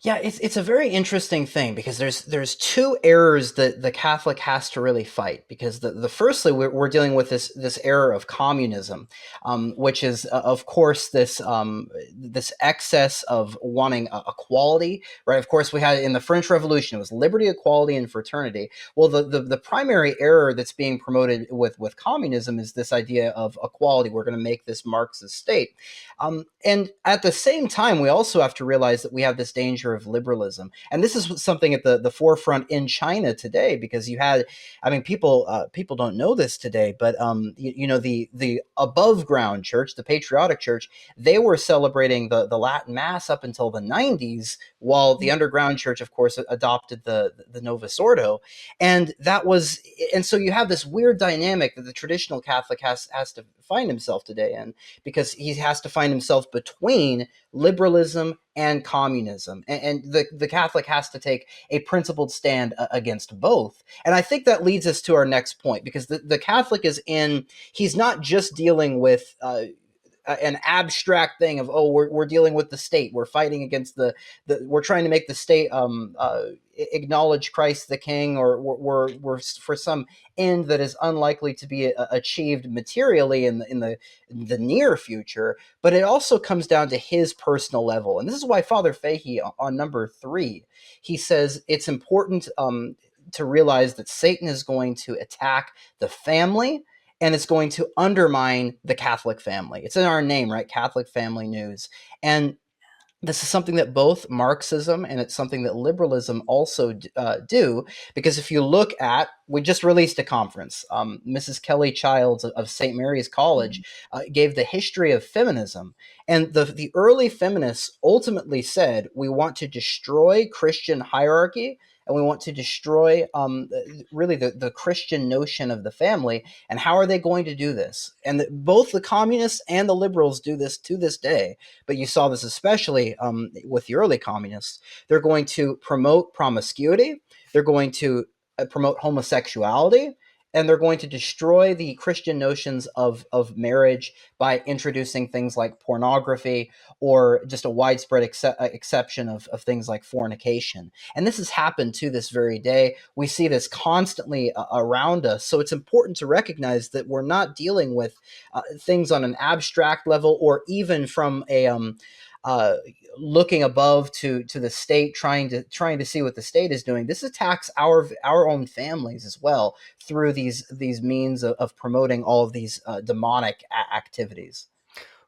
Yeah, it's a very interesting thing because there's two errors that the Catholic has to really fight. Because the firstly, we're dealing with this error of communism, which is of course this excess of wanting equality, right? Of course, we had in the French Revolution, it was liberty, equality, and fraternity. Well, the primary error that's being promoted with communism is this idea of equality. We're going to make this Marxist state. And at the same time, we also have to realize that we have this danger of liberalism. And this is something at the forefront in China today, because you had, I mean, people don't know this today, but the above ground church, the patriotic church, they were celebrating the Latin Mass up until the 90s, while the underground church, of course, adopted the Novus Ordo. And that was, and so you have this weird dynamic that the traditional Catholic has to find himself today in, because he has to find himself between liberalism and communism. And the Catholic has to take a principled stand against both. And I think that leads us to our next point, because the Catholic he's not just dealing with an abstract thing of, oh, we're dealing with the state, we're fighting against we're trying to make the state acknowledge Christ the King, or we're for some end that is unlikely to be achieved materially in the near future. But it also comes down to his personal level, and this is why Father Fahey on number 3, he says it's important to realize that Satan is going to attack the family, and it's going to undermine the Catholic family. It's in our name, right? Catholic Family News. And this is something that both Marxism and it's something that liberalism also do, because if you look at, we just released a conference. Mrs. Kelly Childs of St. Mary's College gave the history of feminism. And the early feminists ultimately said, we want to destroy Christian hierarchy, and we want to destroy really the Christian notion of the family. And how are they going to do this? And both the communists and the liberals do this to this day. But you saw this especially with the early communists. They're going to promote promiscuity. They're going to promote homosexuality. And they're going to destroy the Christian notions of marriage by introducing things like pornography, or just a widespread exception of things like fornication. And this has happened to this very day. We see this constantly around us. So it's important to recognize that we're not dealing with things on an abstract level, or even from a uh, looking above to the state, trying to see what the state is doing. This attacks our own families as well, through these means of promoting all of these demonic activities.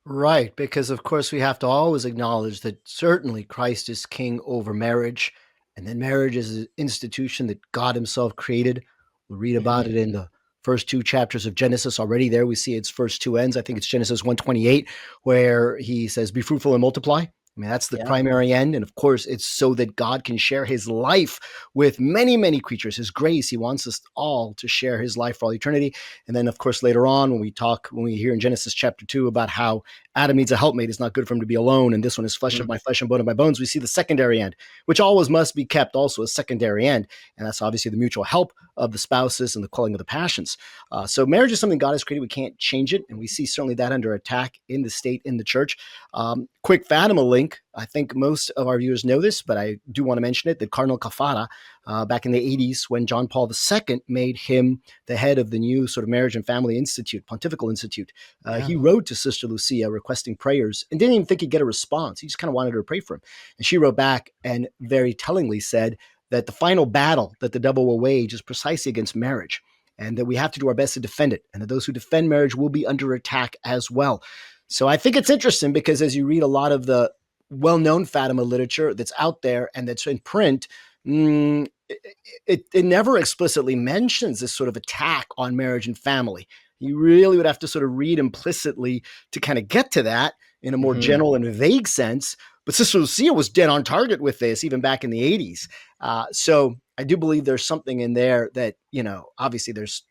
Right, because of course we have to always acknowledge that certainly Christ is king over marriage, and then marriage is an institution that God himself created. We'll read about Mhm. it in the first two chapters of Genesis. Already there we see its first two ends. I think it's Genesis 1:28, where he says, be fruitful and multiply. I mean, that's the Yeah. primary end. And of course, it's so that God can share his life with many, many creatures, his grace. He wants us all to share his life for all eternity. And then, of course, later on, when we hear in Genesis chapter 2 about how Adam needs a helpmate, it's not good for him to be alone, and this one is flesh of Mhm. my flesh and bone of my bones, we see the secondary end, which always must be kept also a secondary end. And that's obviously the mutual help of the spouses and the quelling of the passions. So marriage is something God has created. We can't change it. And we see certainly that under attack in the state, in the church. Quick Fatima link. I think most of our viewers know this, but I do want to mention it, that Cardinal Caffarra, back in the 80s, when John Paul II made him the head of the new sort of Marriage and Family Institute, Pontifical Institute, Yeah. he wrote to Sister Lucia requesting prayers and didn't even think he'd get a response. He just kind of wanted her to pray for him. And she wrote back and very tellingly said that the final battle that the devil will wage is precisely against marriage, and that we have to do our best to defend it, and that those who defend marriage will be under attack as well. So I think it's interesting because as you read a lot of the well-known Fatima literature that's out there and that's in print, it never explicitly mentions this sort of attack on marriage and family. You really would have to sort of read implicitly to kind of get to that in a more Mhm. general and vague sense. But Sister Lucia was dead on target with this even back in the 80s. So I do believe there's something in there that, obviously there's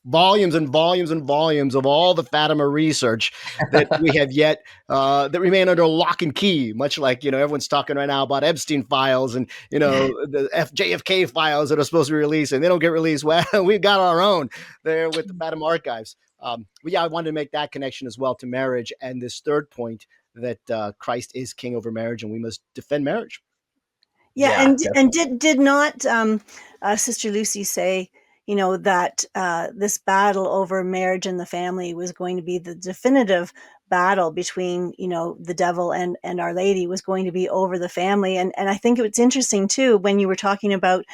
volumes and volumes and volumes of all the Fatima research that we have yet that remain under lock and key, much like, everyone's talking right now about Epstein files and, the JFK files that are supposed to be released and they don't get released. Well, we've got our own there with the Fatima archives. But yeah, I wanted to make that connection as well to marriage and this third point that Christ is king over marriage and we must defend marriage. Yeah, Yeah, and did not Sister Lucy say, that this battle over marriage and the family was going to be the definitive battle between, the devil and Our Lady, was going to be over the family. And I think it's interesting too, when you were talking about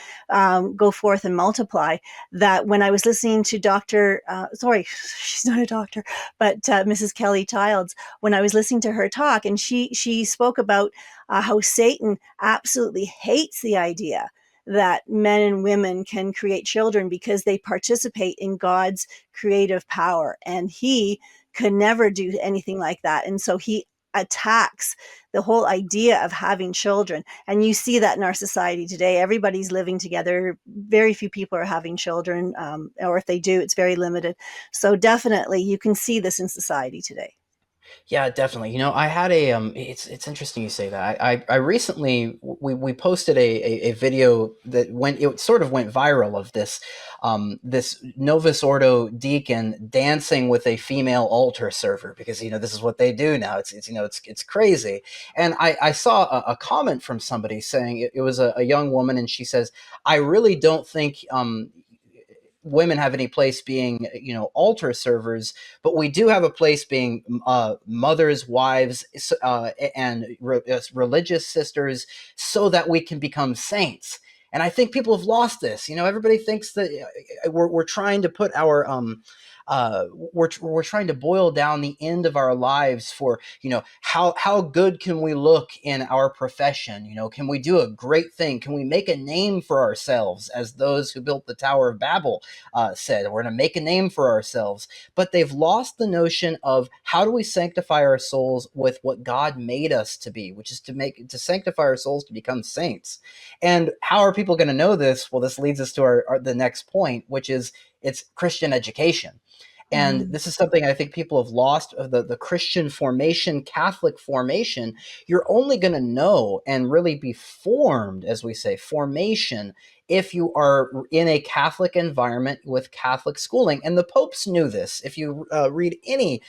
go forth and multiply, that when I was listening to Dr. Sorry, she's not a doctor, but Mrs. Kelly Childs, when I was listening to her talk, and she spoke about how Satan absolutely hates the idea that men and women can create children, because they participate in God's creative power. And he could never do anything like that. And so he attacks the whole idea of having children. And you see that in our society today. Everybody's living together. Very few people are having children, or if they do, it's very limited. So definitely you can see this in society today. yeah, definitely. I had a it's interesting you say that. I recently we posted a video that sort of went viral of this Novus Ordo deacon dancing with a female altar server, because this is what they do now. It's crazy. And I saw a comment from somebody saying it was a young woman, and she says, I really don't think women have any place being altar servers, but we do have a place being mothers, wives, and religious sisters, so that we can become saints. And I think people have lost this. Everybody thinks that we're trying to put our we're trying to boil down the end of our lives for how good can we look in our profession. Can we do a great thing? Can we make a name for ourselves, as those who built the Tower of Babel said? We're going to make a name for ourselves. But they've lost the notion of how do we sanctify our souls with what God made us to be, which is to sanctify our souls to become saints. And how are people going to know this? Well, this leads us to the next point, which is it's Christian education. And Mm. this is something I think people have lost, the Christian formation, Catholic formation. You're only going to know and really be formed, as we say, formation, if you are in a Catholic environment with Catholic schooling. And the popes knew this. If you read any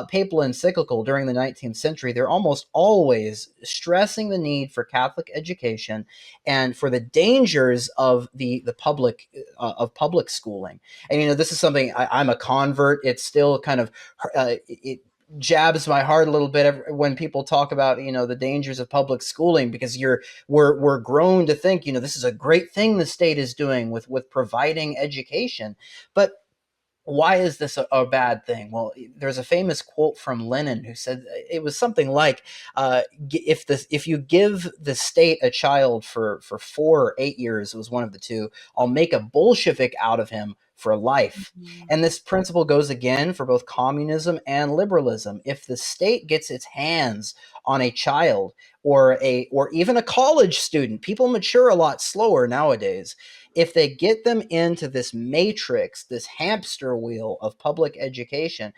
papal encyclical during the 19th century, they're almost always stressing the need for Catholic education and for the dangers of the public of public schooling. And this is something I'm a convert. It's still kind of it jabs my heart a little bit when people talk about the dangers of public schooling, because we're grown to think this is a great thing the state is doing with providing education. But why is this a bad thing? Well, there's a famous quote from Lenin who said it was something like, if you give the state a child for 4 or 8 years, it was one of the two, I'll make a Bolshevik out of him for life. Mhm. And this principle goes again for both communism and liberalism. If the state gets its hands on a child, or even a college student, people mature a lot slower nowadays. If they get them into this matrix, this hamster wheel of public education,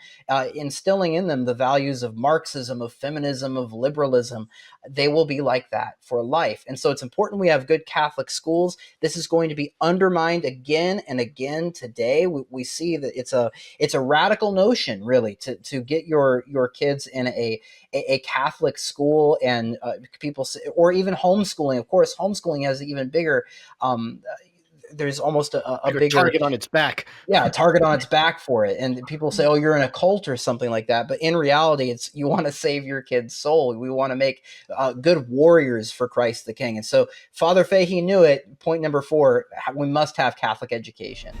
instilling in them the values of Marxism, of feminism, of liberalism, they will be like that for life. And so it's important we have good Catholic schools. This is going to be undermined again and again today. We see that it's a radical notion, really, to get your kids in a Catholic school, and people say, or even homeschooling. Of course, homeschooling has even bigger there's almost a Bigger bigger target on its back. target on its back for it. And people say, oh, you're in a cult or something like that, but in reality, it's you want to save your kid's soul. We want to make good warriors for Christ the King. And so Father Fahey knew it. Point number 4, we must have Catholic education.